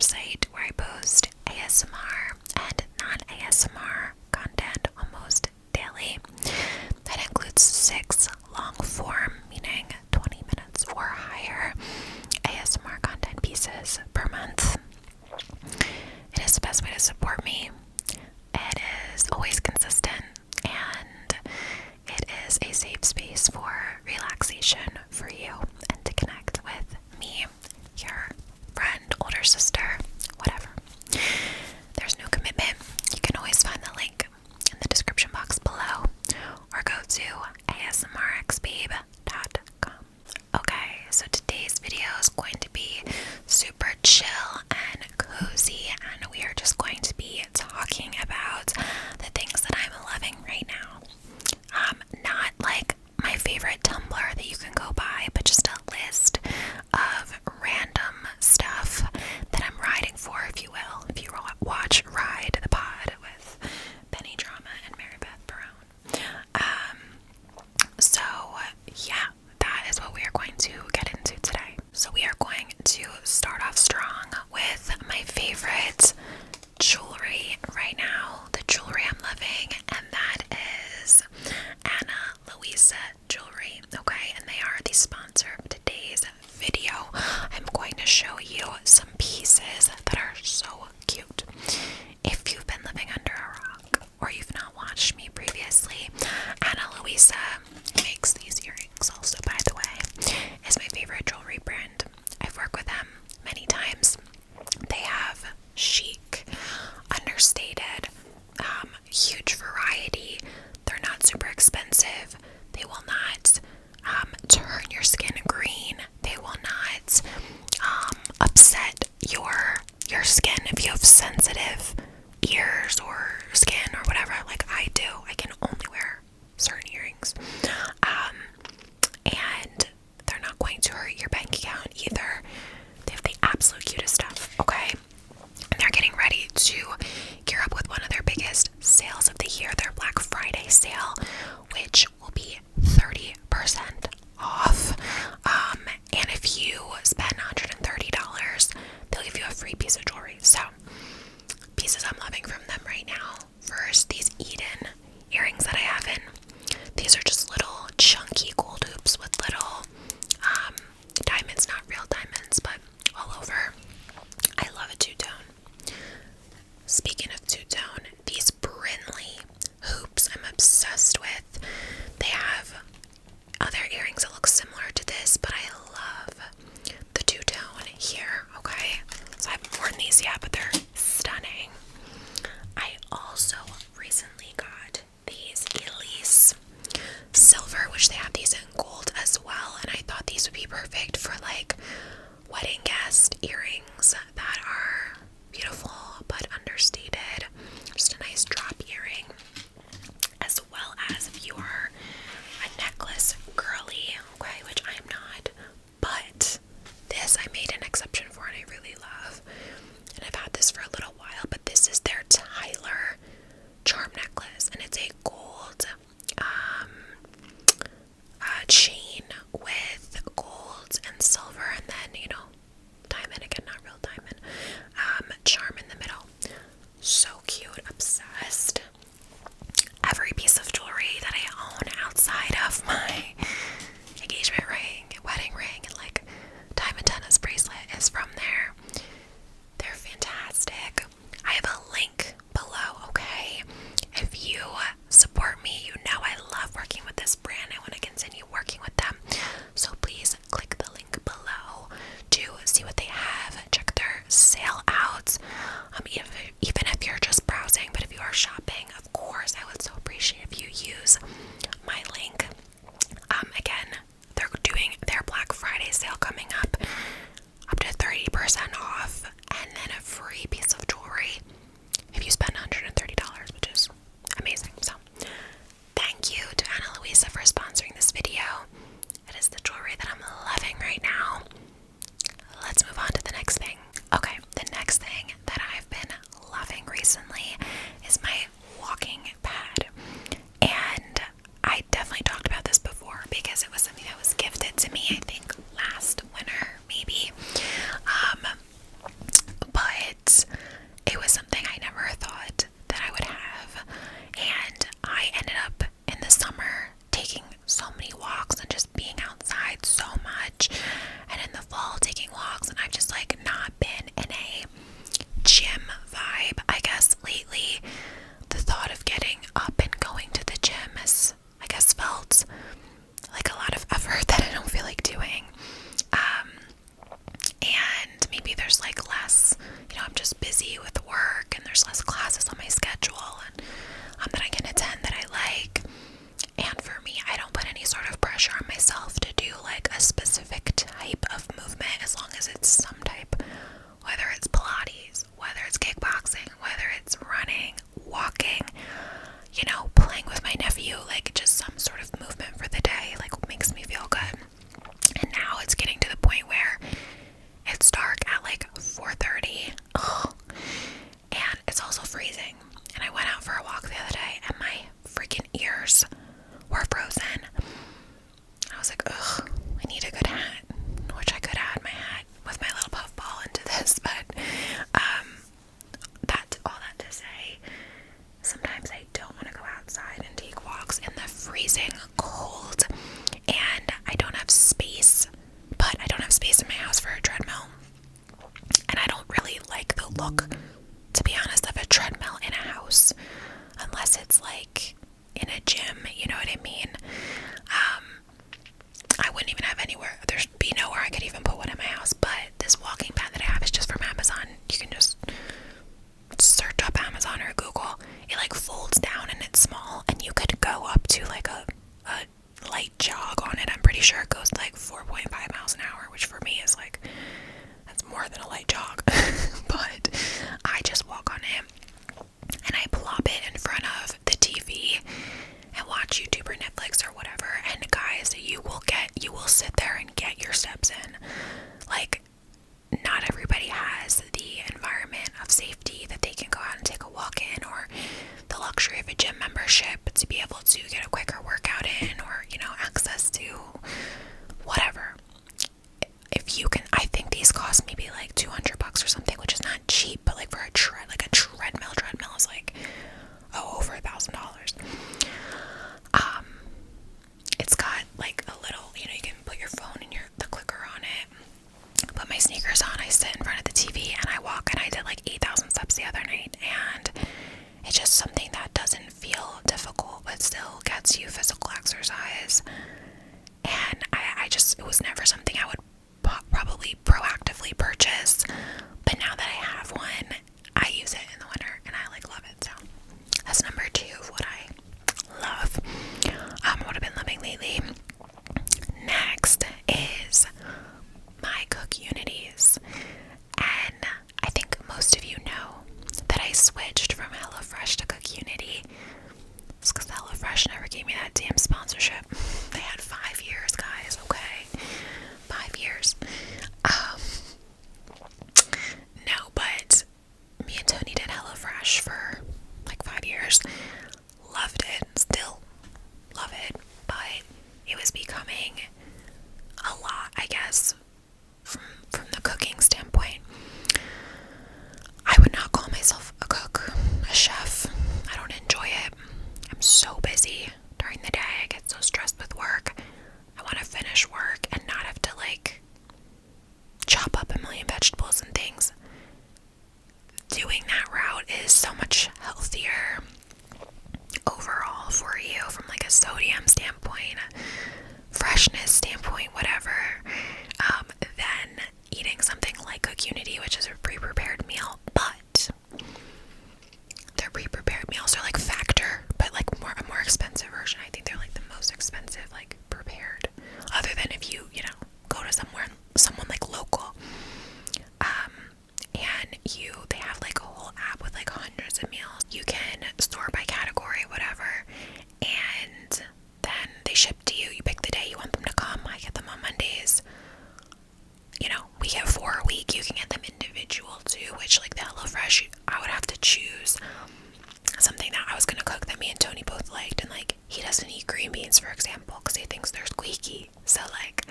website where I post ASMR and non-ASMR content almost daily. That includes 6 long form, meaning 20 minutes or higher, ASMR content pieces per month. It is the best way to support me. It is always consistent, and it is a safe space for relaxation for you and to connect with me, your friend, older sister, whatever. There's no commitment. You can always find the link in the description box below or go to asmrxbabe.com. Okay, so today's video is going to be super chill and cozy, and we are just going to be talking about the things that I'm loving right now. Not like my favorite Tumblr that you can go buy, but just a list of random stuff that I'm riding for, if you will. If you watch Ride the Pod with Penny Drama and Mary Beth Barone. So yeah, that is what we are going to get into today. So we are going to start off strong with my favorite jewelry right now, the jewelry I'm loving, and that is Ana Luisa jewelry, okay? And they are the sponsor of today's video. I'm going to show you some pieces that are so cute. If you've been living under a rock or you've not watched me previously, Ana Luisa makes these earrings also, by the way, is my favorite jewelry brand. I've worked with them many times. They have chic, understated, huge variety. They're not super expensive. They will not turn your skin green. They will not busy with work and there's less classes on my schedule and that I can attend that I like. And for me, I don't put any sort of pressure on myself to do like a specific type of movement as long as it's some type, whether it's Pilates, whether it's kickboxing, whether it's running, walking, you know, playing with my nephew, like just some sort of movement for the day, like makes me feel good. And now it's getting to the point where it's dark at like 4:30. Ugh. And it's also freezing. And I went out for a walk the other day and my freaking ears were frozen. I was like, ugh, I need a good hat, which I could add my hat with my little puffball into this, but that's all that to say. Sometimes I don't want to go outside and take walks in the freezing cold, and I don't have space, but I don't have space in my house for a treadmill, and I don't really like the look, to be honest, of a treadmill in a house, unless it's like in a gym, you know what I mean? I wouldn't even have anywhere, there'd be nowhere I could even put one in my house, but this walking pad that I have is just from Amazon. You can just search up Amazon or Google. It like folds down and it's small, and you could go up to like a light jog on it. I'm pretty sure it goes like 4.5 miles an hour, which for me is like, that's more than a light jog. But I just walk on it and I plop it in front of the TV and watch YouTube or Netflix or whatever, and guys, you will sit there and get your steps in. Like, not everybody has the environment of safety that they can go out and take a walk in, or the luxury of a gym membership to be able to get a quicker workout in, or, you know, access to whatever. If you can, I think these cost maybe like $200 or something, which is not cheap, but like for a treadmill is like, over $1,000. It's got like a little, you know, you can put your phone and the clicker on it. Put my sneakers on, I sit in front of the TV and I walk, and I did like 8,000 steps the other night, and it's just something that doesn't feel difficult but still gets you physical exercise. And I just, it was never something I would probably proactively purchase, but now that I have one, I use it in the winter and I like love it. So that's number 2 of what I love, what I've been loving lately. Next is my cook unities, and I think most of you know that I switched from HelloFresh to Cook Unity. It's because HelloFresh never gave me that damn sponsorship. They had 5 years, guys, okay? 5 years. No, but me and Tony did HelloFresh for like 5 years. Loved it, still love it, but it was becoming a lot, I guess, from the cooking standpoint. I would not call myself a cook, a chef. I don't enjoy it. I'm so busy during the day. I get so stressed with work. I want to finish work and not have to like chop up a million vegetables and things. Doing that route is so much healthier overall for you from like a sodium standpoint, freshness standpoint, whatever, than eating something like Cook Unity, which is a pre-prepared meal. But their pre-prepared meals are like Factor, but like a more expensive version. I think they're like the most expensive, like prepared, other than if you know, go to someone like local, and they have like a whole app with like hundreds of meals. You can sort by category, whatever, and then they ship to you. You pick the day you want them to come. I get them on Mondays. You know, we get 4 a week. You can get them individual too, which like the HelloFresh, I would have to choose something that I was gonna cook that me and Tony both liked, and like he doesn't eat green beans, for example, because he thinks they're squeaky. So like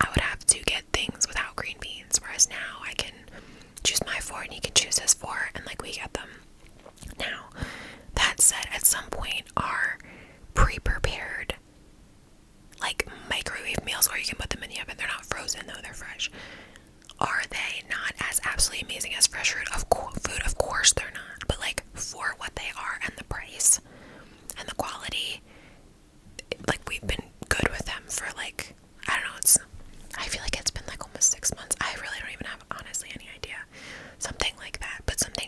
I would have to get things without green beans, whereas now I can choose my 4 and he can choose his 4, and like we get them. Now that said, at some point our pre-prepared like microwave meals, or you can put them in the oven, they're not frozen though, they're fresh. Are they not as absolutely amazing as fresh food? Of course they're not, but like for what they are and the price and the quality, like we've been good with them for like, I don't know, I feel like it's been like almost 6 months. I really don't even have honestly any idea. Something like that, but something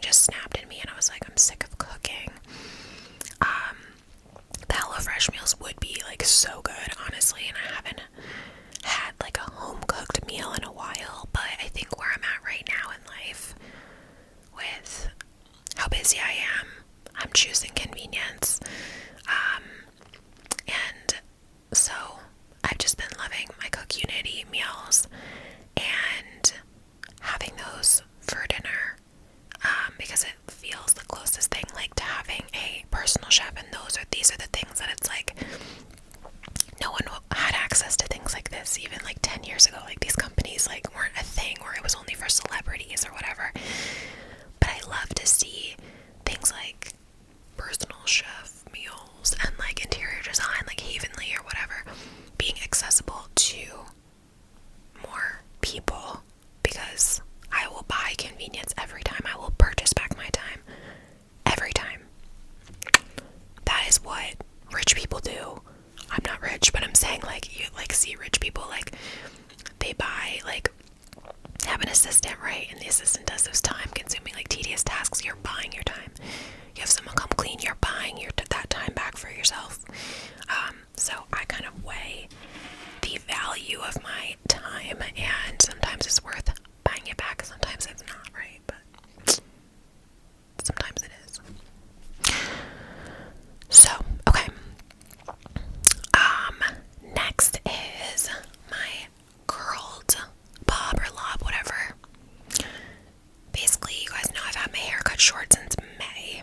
short since May,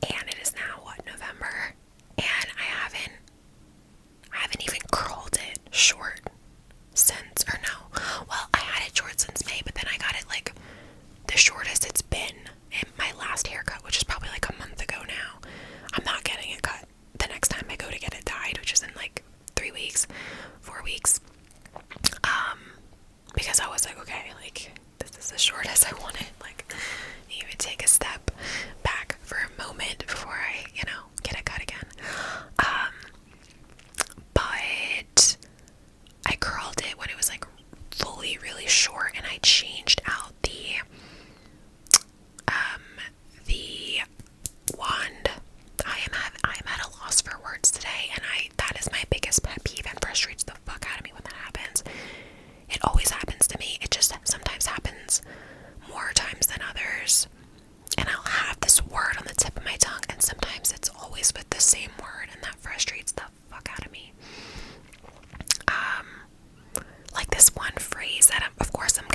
and it is now what, November, and I haven't even curled it short since, or no, well, I had it short since May, but then I got it like the shortest it's been in my last haircut, which is probably like a month ago now. I'm not getting it cut the next time I go to get it dyed, which is in like 4 weeks, because I was like, okay, like, this is the shortest I want it, like, even take a step back for a moment before I, get it cut again. But I curled it when it was like fully really short, and I changed out the wand. I am at a loss for words today, and that is my biggest pet peeve and frustrates the fuck out of me when that happens. It always happens to me. It just sometimes happens more times than others. And I'll have this word on the tip of my tongue, and sometimes it's always with the same word, and that frustrates the fuck out of me. Like this one phrase that of course I'm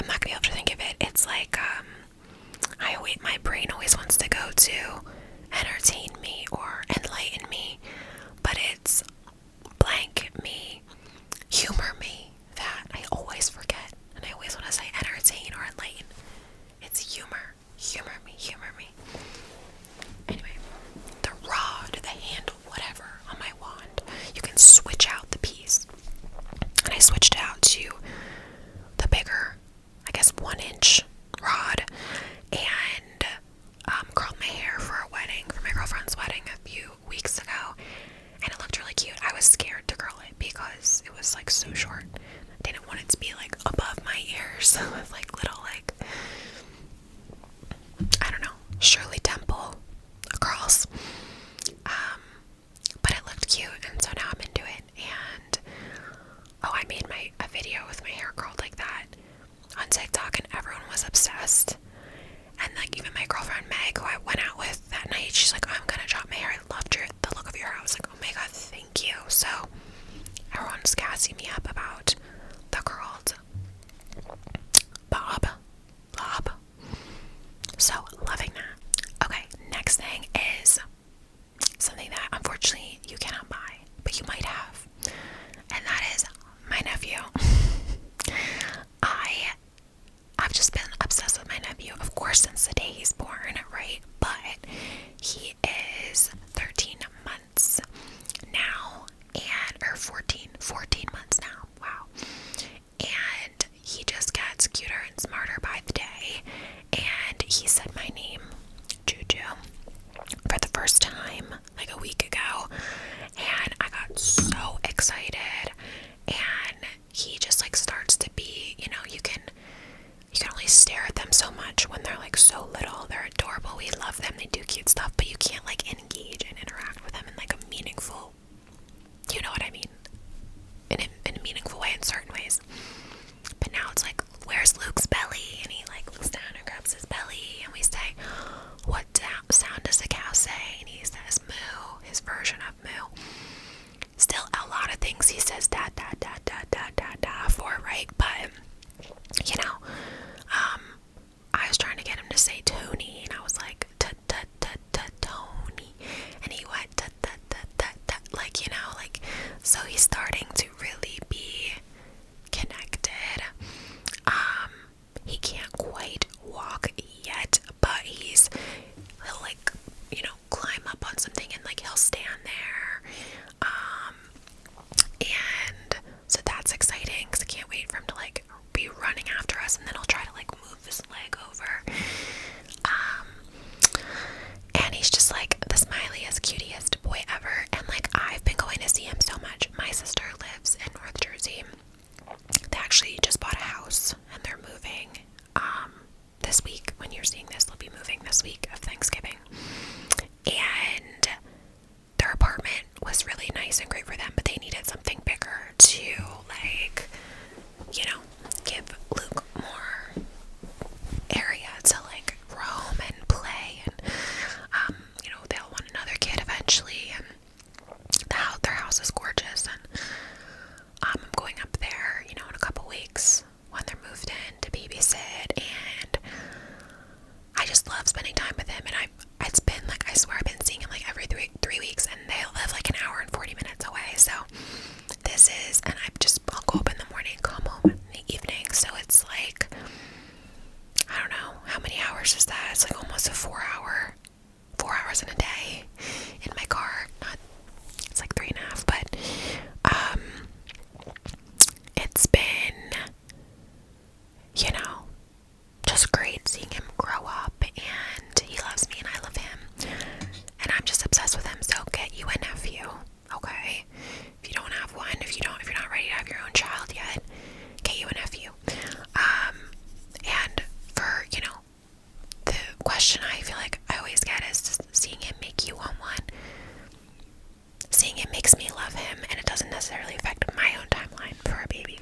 not gonna be able to think of it. It's like, my brain always wants to go to entertain me or enlighten me, but it's blank me, humor me, that I always forget, and I always want to say entertain or enlighten. It's humor me. Anyway, the rod, the handle, whatever, on my wand, you can switch out the piece, and I switched it out to the bigger, I guess 1-inch rod, and curled my hair for my girlfriend's wedding a few weeks ago, and it looked really cute. I was scared to curl it because it was like so short. I didn't want it to be like above my ears with like little, like, I don't know, Shirley Temple curls. But it looked cute, and so now I'm into it. And I made a video with my hair curled like that on TikTok, and everyone was obsessed. And like even my girlfriend Meg, who I went out with that night, she's like, I'm gonna drop my hair. I loved the look of your hair. I was like, oh my god, thank you. So everyone's gassing me up about the curled bob. So loving that. Okay, next thing is something that unfortunately you cannot buy, but you might have, and that is my nephew. I've just been obsessed with my nephew, of course, since the day he's born, right? But he is 13 months now, or 14 months now, wow. And he just gets cuter and smarter by the day, and he said my name, Juju, for the first time like a week ago, and I got so excited. And he just like starts to be, you can only stare at them so much when they're like so little. They're adorable, we love them, they do cute stuff, but you can't like engage and interact with them in like a meaningful, you know what I mean, in a meaningful way in certain ways. But now it's like, where's Luke's belly? And he like looks down and grabs his belly, and we say, what sound does a cow say? And he says moo, his version of moo. Still a lot of things he says da da da da da da da for, right? But I was trying to get him to say Tony, and I was like Tony, and he went da da da da da, like, so he's starting to really be connected. hours is that? It's like almost a 4 hours in a day in my car. Not, it's like 3.5, but it's been, just great seeing him grow up, and he loves me and I love him, and I'm just obsessed with him. So get you a nephew, okay? If you don't have one, if you're not ready to have your own child yet, get you a nephew. And for, the question I feel like I always get is, just seeing him make you want one. Seeing it makes me love him, and it doesn't necessarily affect my own timeline for a baby.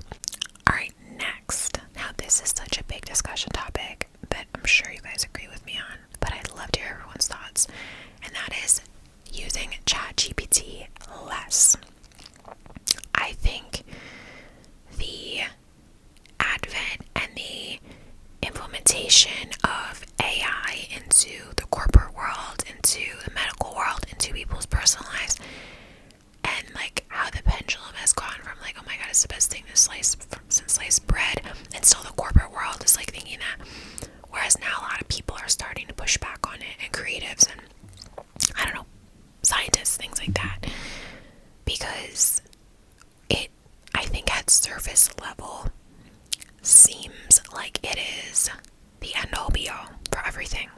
Alright, next. Now this is such a big discussion topic that I'm sure you guys agree with me on, but I'd love to hear everyone's thoughts, and that is using ChatGPT less. I think the advent and the implementation of AI into the corporate world, into the medical world, into people's personal lives, and like how the pendulum has gone from like, oh my god, it's the best thing since sliced bread, and still the corporate world is like thinking that, whereas now a lot of people are starting to push back on it, and creatives and I don't know, scientists, things like that, because it, I think at surface level, seems like it is the end all be all for everything,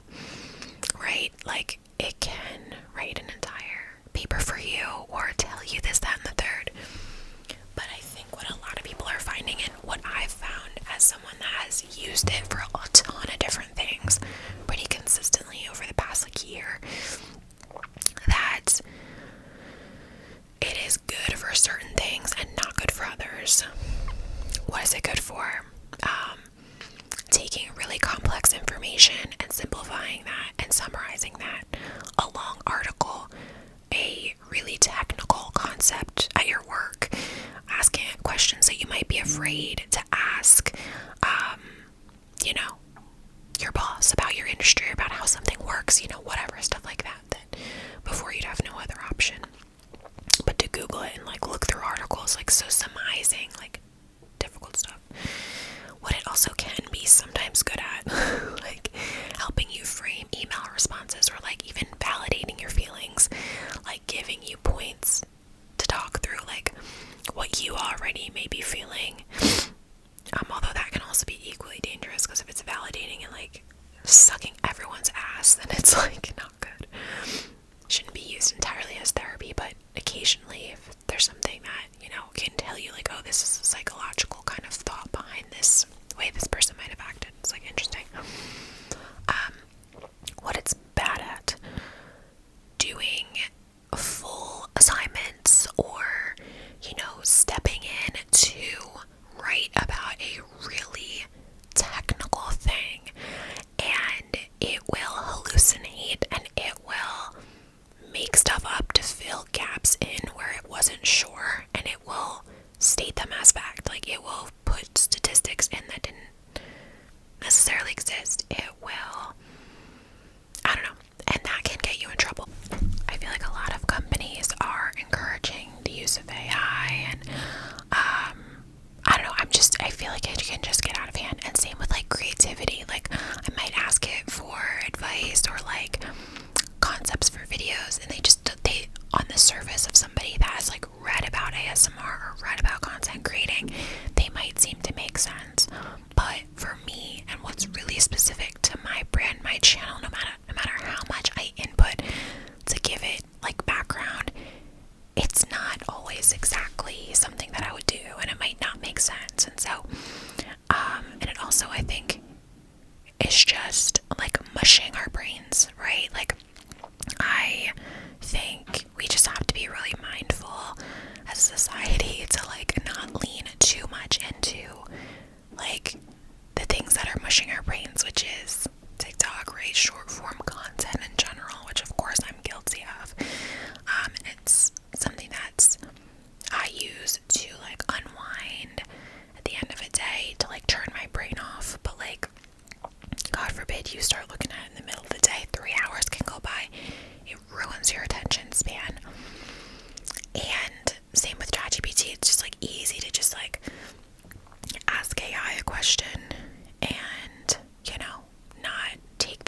right? Like it can write an entire paper for you or tell you this, that, and the third. But I think what a lot of people are finding, and what I've found as someone that has used it for a ton of different things pretty consistently over the past like year, that it is good for certain things and not good for others. What is it good for? Taking really complex information and simplifying that and summarizing that. A long article, a really technical concept at your work, asking questions that you might be afraid to ask, your boss about your industry, about how something works, whatever, stuff like that, that before you'd have no other option but to Google it and like look through articles, like so surmising like difficult stuff. What it also can be sometimes good at, like helping you frame email responses, or like even validating your feelings, like giving you points to talk through like what you already may be feeling. Although that can also be equally dangerous, because if it's validating and like sucking everyone's ass, then it's like not good. Shouldn't be used entirely as therapy, but occasionally if there's something that, can tell you like, oh, this is a psychological kind of thought behind this way this person might have acted. It's like interesting. What it's bad at, doing full assignments, or, stepping in to write about a really technical thing, and it will hallucinate and it will make stuff up to fill gaps in where it wasn't sure, and it will state them as fact. Like it will put statistics in that didn't necessarily exist. It will, I don't know, and that can get you in trouble. I feel like a lot of companies are encouraging the use of AI, and I don't know, I feel like it can just get out of hand. And same with like creativity. Like I might ask it for advice or like concepts for videos, and they on the surface of somebody that has like read about ASMR or read about content creating, they might seem to make sense. But for me, and what's really specific to my brand, my channel, no matter how much I input to give it like background, it's not always exactly something that I would do, and it might not make sense. And so and it also, I think, is just like mushing our brains, right? Like I think we just have to be really mindful as a society to like not lean too much into like the things that are mushing our brains, which is TikTok, right? Short form content in general, which of course I'm guilty of. It's something that's I use to like unwind at the end of a day, to like turn my brain off. But like, God forbid you start looking at it in the middle of the day, 3 hours can go by. It ruins your attention span. And same with ChatGPT. It's just like easy to just like ask AI a question and, not take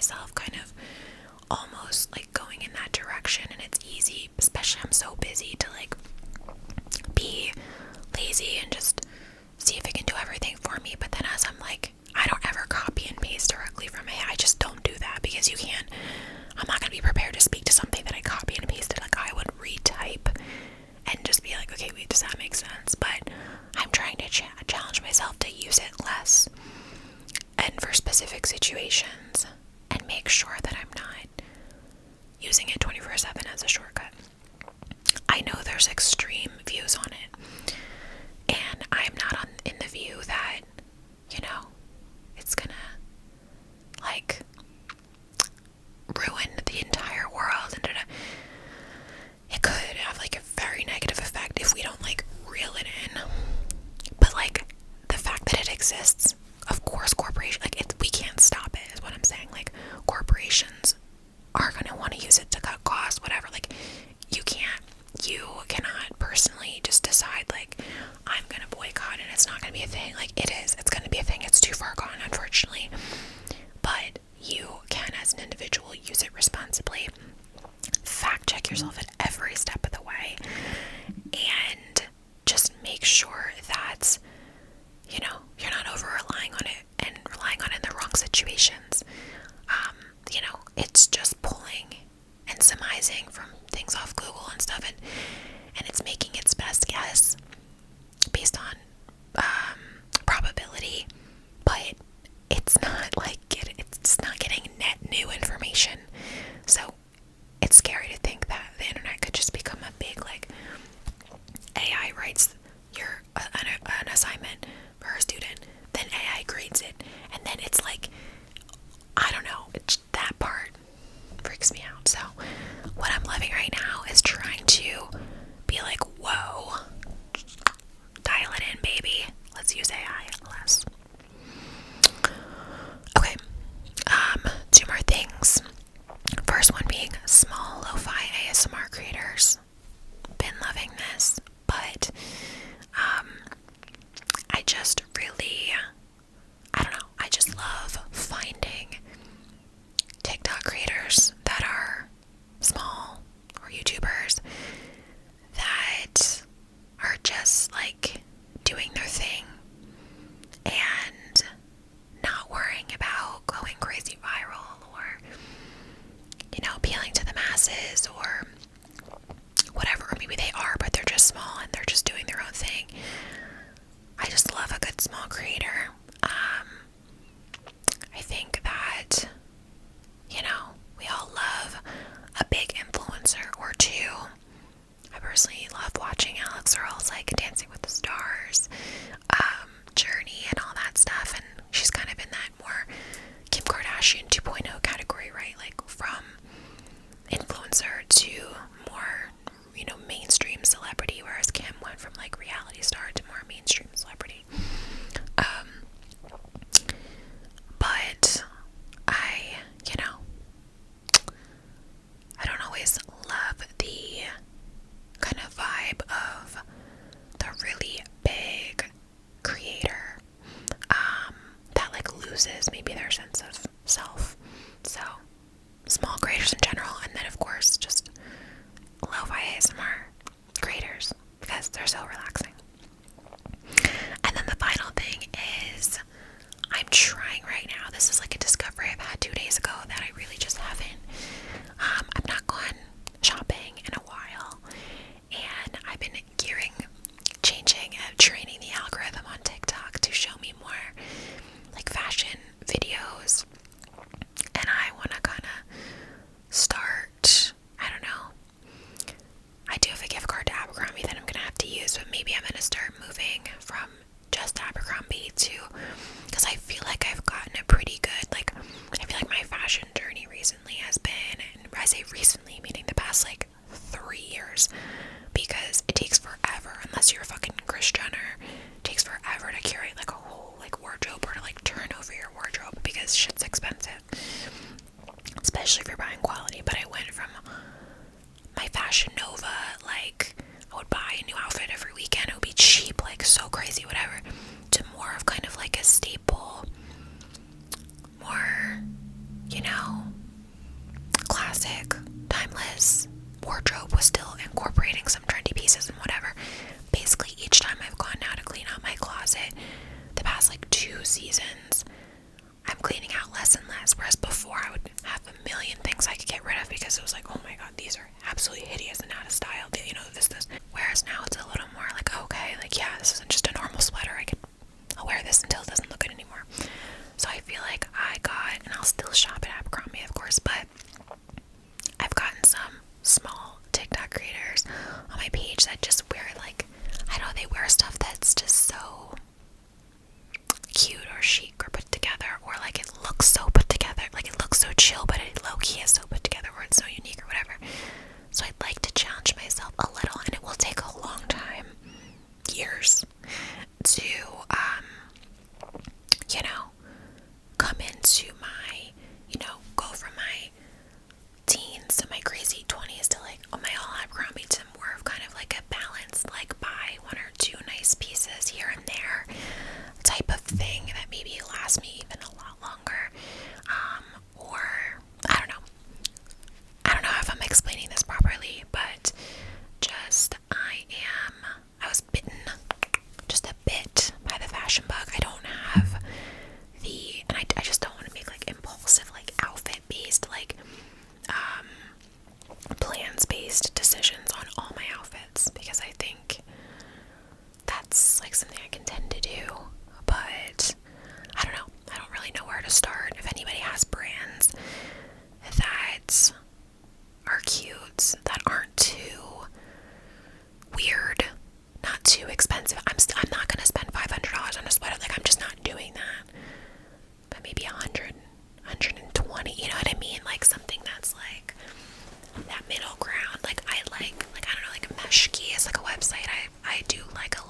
myself kind of almost like going in that direction, and it's easy, especially I'm so busy, to like be lazy and just see if it can do everything for me. But then as I'm like, I don't ever copy and paste directly from AI. I just don't do that because you can't. I'm not gonna be prepared to speak to something that I copy and pasted. Like I would retype and just be like, okay, wait, does that make sense? But I'm trying to challenge myself to use it less and for specific situations, and make sure that I'm not using it 24/7 as a shortcut. I know there's extreme views on it, and I'm not in the view that, you know, it's gonna like ruin the entire world, and it could have like a very negative effect if we don't like reel it in. But like the fact that it exists, of course, we can't stop it, is what I'm saying. Like corporations are gonna want to use it to cut costs, whatever. Like you cannot personally just decide like I'm gonna boycott and it's not gonna be a thing. Like it's gonna be a thing. It's too far gone, unfortunately. But you can, as an individual, use it responsibly. Fact check yourself at every step of the way, and just make sure that, you know, you're not over relying on it and relying on it in the wrong situations. You know, it's just pulling and surmising from things off Google and stuff, and it's making its best guess based on probability, but it's not like it's not getting net new information. So it's scary to think that the internet could just become a big, like, AI writes an assignment for a student, then AI grades it, and then it's like, I don't know, that part freaks me out. So what I'm loving right now is trying to be like, whoa, dial it in, baby. Let's use AI less. Okay, 2 more things. First one being small lo-fi ASMR creators. Been loving this, but I just really, I don't know, I just love finding TikTok creators that are small, or YouTubers that are just like doing their thing and not worrying about going crazy viral, or, you know, appealing to the masses, or whatever. Or maybe they are, but they're just small and they're just doing their own thing. I just love a good small creator. I think that, you know, we all love a big influencer or two. I personally love watching Alex Earl's like Dancing with the Stars journey and all that stuff, and she's kind of in that more Kim Kardashian 2.0 category, right? Like from influencer to more, you know, mainstream celebrity, whereas Kim went from like reality star to more mainstream celebrity. But you know, I don't always love the kind of vibe of the really big creator that like loses maybe their sense of self. So small creators in general, and then of course just lo-fi ASMR creators, because they're so relaxing. And then the final thing is, I'm trying right now, this is like a discovery I've had 2 days ago that I really just haven't. I'm not gone shopping in a while, and I've been changing and training the algorithm on TikTok to show me more like fashion videos, and I want to kind of start, I don't know, I do have a gift card to Abercrombie that I'm gonna have to use, but maybe I'm gonna start moving from just Abercrombie to, because I feel like I've gotten a pretty good, like, I feel like my fashion journey recently has been, and I say recently, meaning the past like 3 years, because it takes forever, unless you're a fucking Kris Jenner, it takes forever to curate like a whole like wardrobe, or to like turn over your wardrobe, because shit's expensive, especially if you're buying quality. But I went from my Fashion Nova, like I would buy a new outfit every weekend, it would be cheap, like so crazy, whatever, to more of kind of like a staple, more, you know, classic, timeless wardrobe was still incorporating some trendy pieces and whatever. Basically, each time I've gone now to clean out my closet, the past like 2 seasons, I'm cleaning out less and less. Whereas before, I would have a million things I could get rid of because it was like, oh my god, these are absolutely hideous and out of style. You know, this. Whereas now it's a little more like, okay, like yeah, this isn't just a normal sweater. I'll wear this until it doesn't look good anymore. So I feel like I got, and I'll still shop at Abercrombie, of course, but I've gotten some small TikTok creators on my page that just wear like, I don't know, they wear stuff that's just so cute or chic or put together, or like it looks so put together, like it looks so chill, but it low-key is so put together, or it's so unique or whatever. So I'd like to challenge myself a little, and it will take a long time, years, to you know, come into my, you know, go from my teens to my crazy 20s to like, oh my all Abercrombie, to more of kind of like a balance, like buy 1 or 2 nice pieces here and there type of thing that maybe lasts me even a lot longer. Or I don't know if I'm explaining this properly, but just I was bitten just a bit by the fashion bug. I don't have and I just don't want to make like impulsive, like outfit based, like plans based decisions on all my outfits, because I think that's like something I can tend to do. But I don't know, I don't really know where to start. If anybody has brands that are cute, that aren't too weird, not too expensive, I'm not gonna spend $500 on a sweater. Like, I'm just not doing that. But maybe 100, 120, you know what I mean? Like something that's like that middle ground. Like I don't know, like Meshki is like a website I do like a